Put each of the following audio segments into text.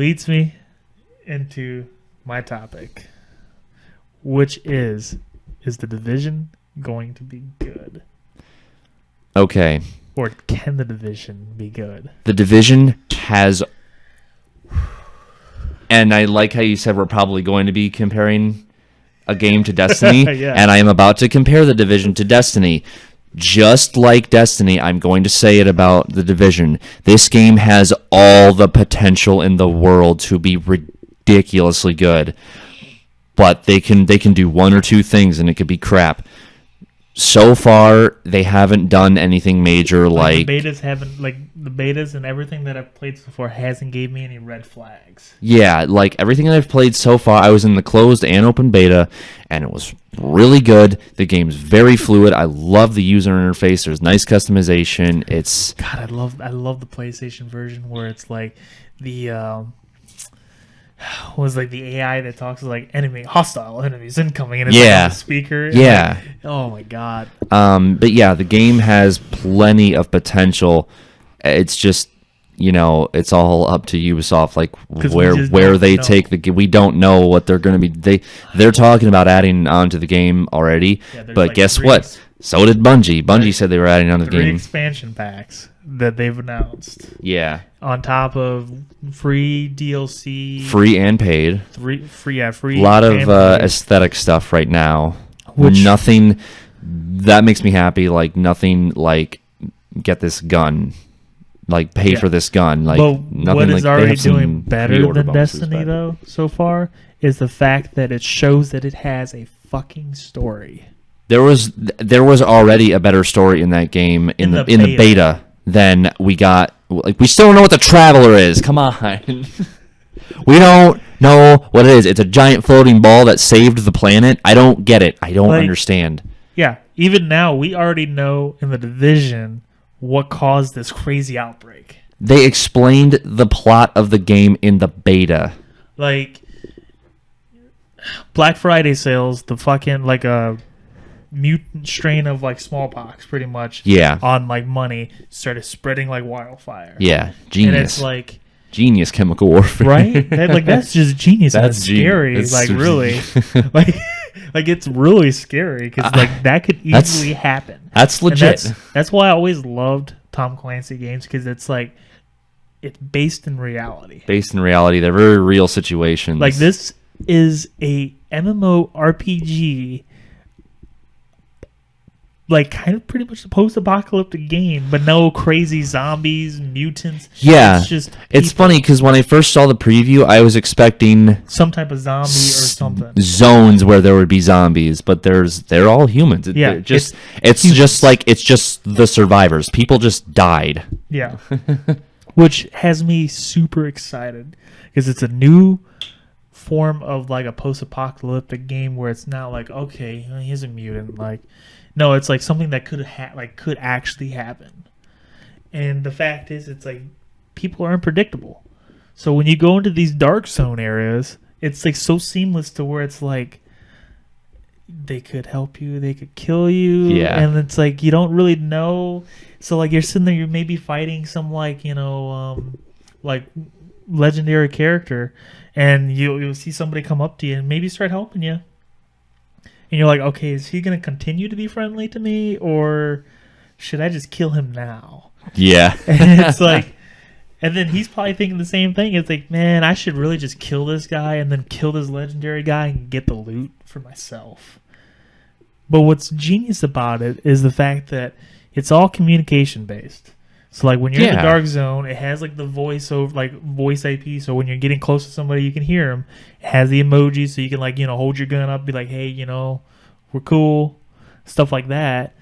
leads me into my topic, which is The Division going to be good? Okay. Or can The Division be good? The Division has... And I like how you said we're probably going to be comparing a game to Destiny. Yeah. And I am about to compare The Division to Destiny. Just like Destiny, I'm going to say it about The Division. This game has all the potential in the world to be ridiculously good. But they can do one or two things and it could be crap. So far, they haven't done anything major like the betas and everything that I've played so far hasn't gave me any red flags. Yeah, like everything that I've played so far, I was in the closed and open beta, and it was really good. The game's very fluid. I love the user interface. There's nice customization. It's God, I love the PlayStation version where it's like the was like the AI that talks like hostile enemies incoming, and it's like on the speaker. Yeah. Like, oh my God. But yeah, the game has plenty of potential. It's just, it's all up to Ubisoft, like where they take the game. We don't know what they're going to be. They're talking about adding on to the game already, but like guess what? So did Bungie. Bungie said they were adding on to the game. 3 expansion packs that they've announced. Yeah. On top of free DLC. Free and paid. Free. A lot of aesthetic stuff right now. Nothing that makes me happy. Like nothing like get this gun. Like pay for this gun. Like nothing. What is like, already doing better than Destiny though so far is the fact that it shows that it has a fucking story. There was already a better story in that game in the beta than we got. Like we still don't know what the Traveler is. Come on. We don't know what it is. It's a giant floating ball that saved the planet. I don't get it. I don't understand. Yeah, even now we already know in the Division what caused this crazy outbreak. They explained the plot of the game in the beta. Like Black Friday sales, the fucking like a mutant strain of like smallpox pretty much on like money started spreading like wildfire. Yeah, genius. And it's like genius chemical warfare. Right? That's just genius. That's scary. It's like really like it's really scary because like that could easily happen. That's legit. That's why I always loved Tom Clancy games, because it's like it's based in reality. They're very real situations. Like this is a MMORPG, like kind of pretty much a post-apocalyptic game, but no crazy zombies, mutants. Yeah, it's just it's funny because when I first saw the preview, I was expecting some type of zombie or something. Zones where there would be zombies, but they're all humans. It's just the survivors. People just died. Yeah, which has me super excited because it's a new form of like a post-apocalyptic game where it's not like, okay, he's a mutant, like. No, it's like something that could actually happen. And the fact is, it's like people are unpredictable. So when you go into these dark zone areas, it's like so seamless to where it's like they could help you, they could kill you, and it's like you don't really know. So like you're sitting there, you're maybe fighting some like like legendary character, and you'll see somebody come up to you and maybe start helping you. And you're like, okay, is he going to continue to be friendly to me, or should I just kill him now? Yeah. And it's like, and then he's probably thinking the same thing. It's like, man, I should really just kill this guy and then kill this legendary guy and get the loot for myself. But what's genius about it is the fact that it's all communication based. So like when you're in the dark zone, it has like the voice over, like voice IP. So when you're getting close to somebody, you can hear them. It has the emojis, so you can like hold your gun up, be like, hey, we're cool, stuff like that.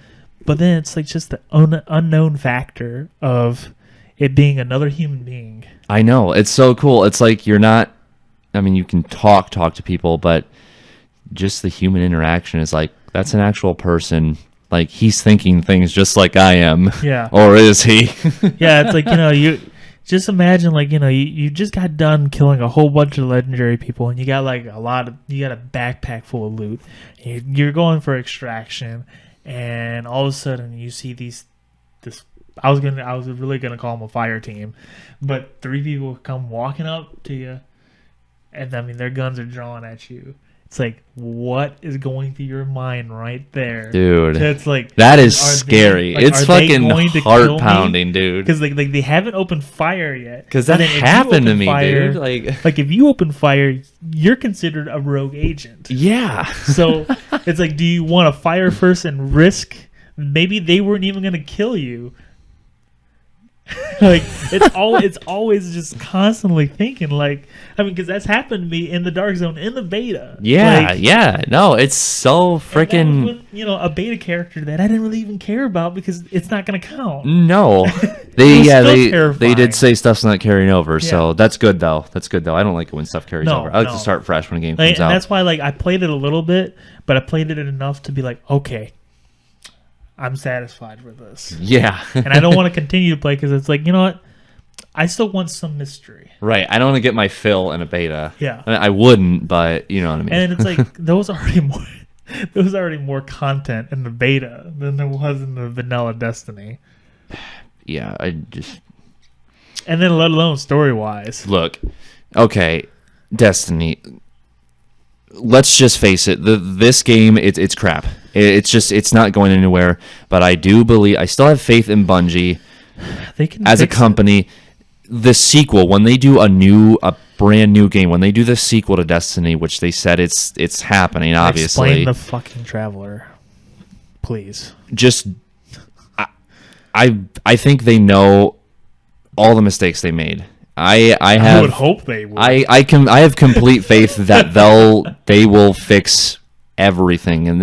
But then it's like just the unknown factor of it being another human being. I know, it's so cool. It's like you're not. I mean, you can talk to people, but just the human interaction is like that's an actual person. Like, he's thinking things just like I am. Yeah. Or is he? Yeah, it's like, you just imagine, like, you just got done killing a whole bunch of legendary people, and you got, like, you got a backpack full of loot. You're going for extraction, and all of a sudden you see this I was really gonna call them a fire team, but 3 people come walking up to you, and I mean their guns are drawn at you. It's like, what is going through your mind right there, dude? It's like, that is scary. It's fucking heart pounding, dude. Because like they haven't opened fire yet. Because that happened to me, dude. Like if you open fire, you're considered a rogue agent. Yeah. So it's like, do you want to fire first and risk? Maybe they weren't even going to kill you. Like it's always just constantly thinking, like, I mean, because that's happened to me in the Dark Zone in the beta. Yeah, no, it's so freaking, a beta character that I didn't really even care about because it's not going to count. No, they did say stuff's not carrying over, so that's good though. I don't like it when stuff carries over. I like to start fresh when a game comes out. And that's why, like, I played it a little bit, but I played it enough to be like, okay, I'm satisfied with this. Yeah. And I don't want to continue to play because it's like, you know what? I still want some mystery. Right. I don't want to get my fill in a beta. Yeah. I mean, I wouldn't, but you know what I mean. And it's like, there was already more content in the beta than there was in the vanilla Destiny. Yeah, And then let alone story-wise. Look, okay, Destiny. Let's just face it. This game, it's crap. It's not going anywhere. But I still have faith in Bungie as a company. The sequel, when they do a brand new game, when they do the sequel to Destiny, which they said it's happening, obviously. Explain the fucking Traveler, please. Just, I think they know all the mistakes they made. I would hope they would. I have complete faith that they will fix everything,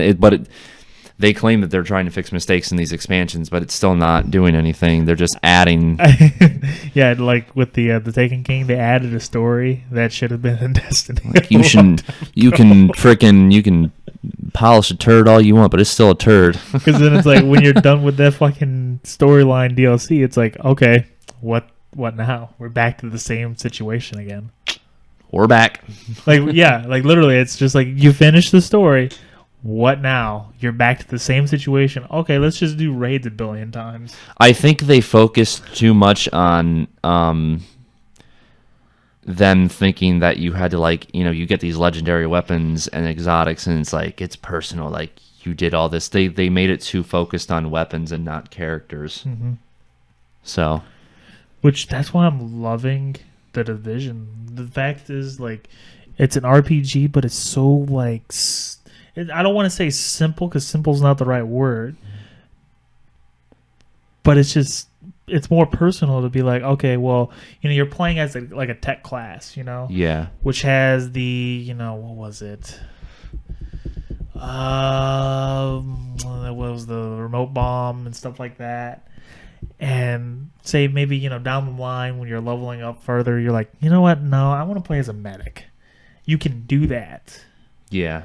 they claim that they're trying to fix mistakes in these expansions, but it's still not doing anything. They're just adding. Yeah, like with the Taken King, they added a story that should have been in Destiny. Like you can polish a turd all you want, but it's still a turd. Because then it's like, when you're done with that fucking storyline DLC, it's like, okay, what now? We're back to the same situation again. We're back. Like, yeah, like literally, it's just like, you finish the story. What now? You're back to the same situation. Okay, let's just do raids 1 billion times. I think they focused too much on them thinking that you had to, you get these legendary weapons and exotics, and it's like, it's personal. Like, you did all this. They made it too focused on weapons and not characters. Mm-hmm. So, which, that's why I'm loving The Division. The fact is, like, it's an RPG, but it's so, like, I don't want to say simple, because simple is not the right word. But it's more personal to be like, okay, well, you're playing as like a tech class, Yeah. Which has the, what was it? It was the remote bomb and stuff like that. And say maybe, down the line when you're leveling up further, you're like, you know what? No, I want to play as a medic. You can do that. Yeah.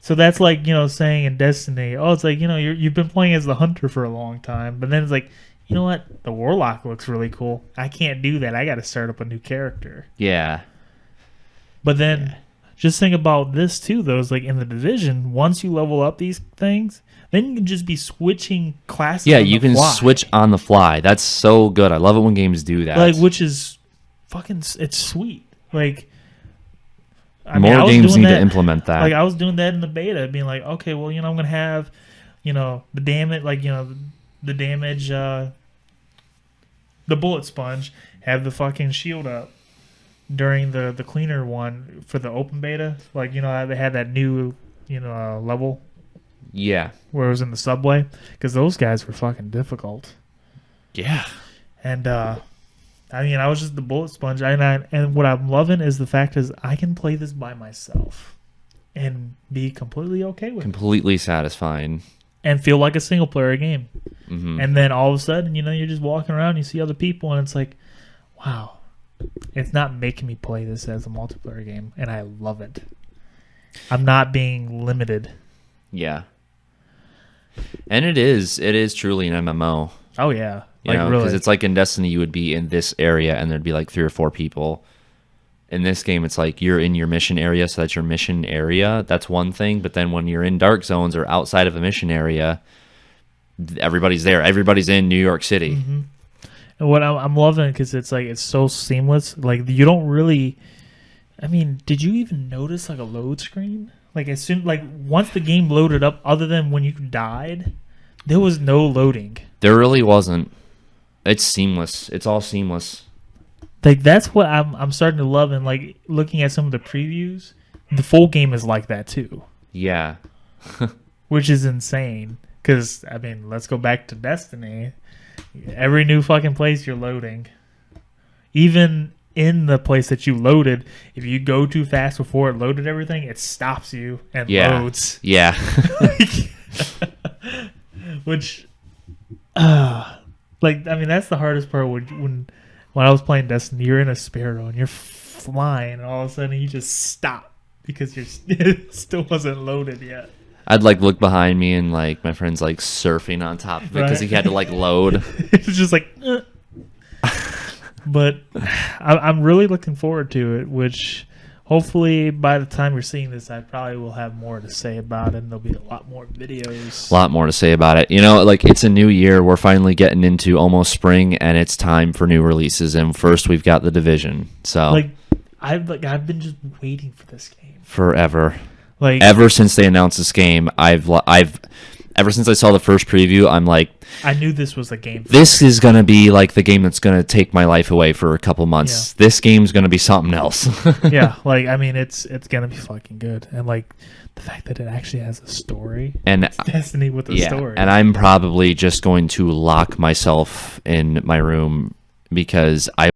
So that's like, saying in Destiny, it's like, you've been playing as the hunter for a long time, but then it's like, you know what? The warlock looks really cool. I can't do that. I got to start up a new character. Yeah. But then just think about this too, though. It's like in The Division, once you level up these things, then you can just be switching classes. Yeah, you can switch on the fly. That's so good. I love it when games do that. Like, which is fucking, it's sweet. Like, more games need to implement that. Like, I was doing that in the beta, being like, okay, well, I'm going to have, the damage, the damage, the bullet sponge, have the fucking shield up during the cleaner one for the open beta. Like, they had that new, level. Yeah. Where it was in the subway. Because those guys were fucking difficult. Yeah. And, I was just the bullet sponge, and what I'm loving is the fact is I can play this by myself and be completely okay with it. Completely satisfying. And feel like a single player game. Mm-hmm. And then all of a sudden, you're just walking around, you see other people, and it's like, wow, it's not making me play this as a multiplayer game, and I love it. I'm not being limited. Yeah. And it is truly an MMO. Oh, yeah. Because really. it's like in Destiny, you would be in this area and there'd be like 3 or 4 people. In this game, it's like you're in your mission area, so that's your mission area. That's one thing. But then when you're in dark zones or outside of a mission area, everybody's there. Everybody's in New York City. Mm-hmm. And what I'm loving, because it's like it's so seamless. Like you don't really. I mean, did you even notice like a load screen? Like as soon like once the game loaded up, other than when you died, there was no loading. There really wasn't. It's seamless. It's all seamless. Like that's what I'm starting to love, and like looking at some of the previews, the full game is like that too. Yeah. Which is insane. Because I mean, let's go back to Destiny. Every new fucking place you're loading, even in the place that you loaded, if you go too fast before it loaded everything, it stops you and loads. Yeah. Which, like, I mean, that's the hardest part when I was playing Destiny. You're in a sparrow and you're flying, and all of a sudden you just stop because it still wasn't loaded yet. I'd like look behind me and like my friend's like surfing on top of it because he had to like load. It's just like, but I'm really looking forward to it. Which hopefully by the time you're seeing this, I probably will have more to say about it, and there'll be a lot more videos. A lot more to say about it. You know, like it's a new year. We're finally getting into almost spring, and it's time for new releases. And first, we've got The Division. So like I've been just waiting for this game forever. Like ever since they announced this game, I've ever since I saw the first preview, I'm like, I knew this was a game. This is gonna be like the game that's gonna take my life away for a couple months. Yeah. This game's gonna be something else. Yeah, like I mean, it's gonna be fucking good, and like the fact that it actually has a story, and it's Destiny with a story. And I'm probably just going to lock myself in my room because I